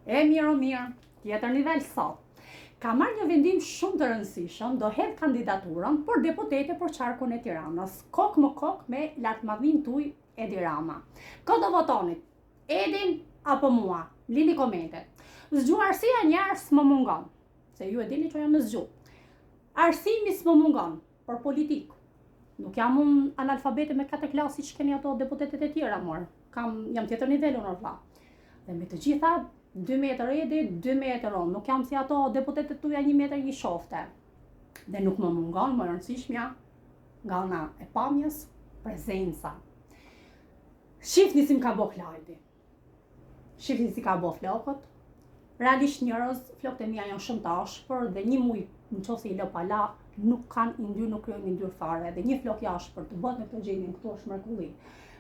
E mirë o mirë, tjetër nivel sot. Ka marrë një vendim shumë të rëndësishëm, do hedh kandidaturën për deputete për qarkun e Tiranës. Kok më kok me lartmadhin tuj Edi Rama. Kë do votonit? Edin apo mua? Lini komentet. Zgju arsia njerë s'më mungon, se ju e dini që jam në zgju. Arsimi s'më mungon, për politikë. Nuk jam unë analfabete me 4 klasi që keni ato deputetet e tjera, mor. Jam tjetër nivelun orla. Dhe me të gjitha 2 metër Edi, 2 metër unë. Nuk jam si ato deputetet tuja 1 metër një shofte. Dhe nuk më mungon, më rëndësishmja, nga ona e pamjes, prezenca. Shifni si m'ka bo Klajdi. Shifni si ka bo flokët. Realisht njerëz, flokët e mia janë shumë të ashpër dhe një muj në qose i lë pala nuk kanë i ndyrë, nuk kryojnë i ndyrë fare. Dhe një flok i ashpër të bët në këtë gjenjën këtu është mrekulli.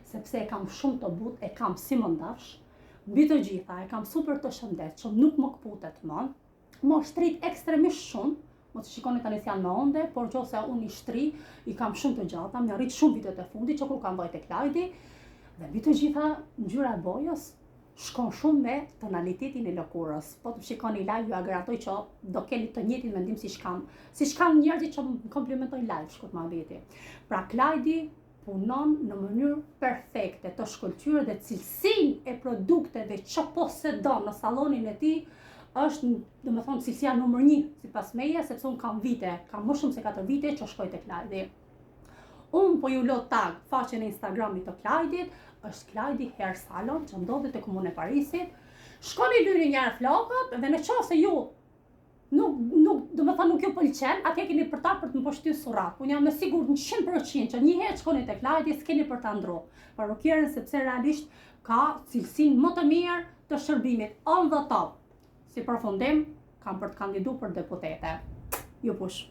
Sepse e kam shumë të but, e kam si më ndafsh. Mbi të gjitha, e kam super të shëndetshëm, nuk më kputet më. Më shtrit ekstremisht shumë, më të shikoni tani si janë me onde, por qose unë i shtri, i kam shumë të gjata, më rrit shumë vitet e fundit që kur kam bëjt e Klajdi, dhe mbi të gjitha ngjyra e bojës shkon shumë me tonalitetin e lëkurës. Po të shikoni live, ju agarantoj që do keni të njëjtin mendim si shkam njerëzit që më komplimentojnë live shkurt ma veti. Pra Klajdi punon në mënyrë perfekte të shkëlqyer dhe cilësinë e produkteve që posedon në sallonin e tij është, domethënë, cilësia numër 1 sipas meje, sepse unë kam më shumë se 4 vite që shkoj te Klajdi. Unë po ju lot tag faqen e Instagramit të Klajdit, është Klajdi Hair Salon që ndodhet te Komuna e Parisit. Shkoni lyni njëherë flokët dhe nëse ju nuk ju pëlqen, atje keni për ta për të më poshtyer surrat. Unë jam me sigurt 100% që një herë shkoni te Klajdi s'keni për ta ndru parukierën, sepse realisht ka cilësinë më të mirë të shërbimit on the top. Si përfundim, kam për të kandiduar për deputete. Ju push.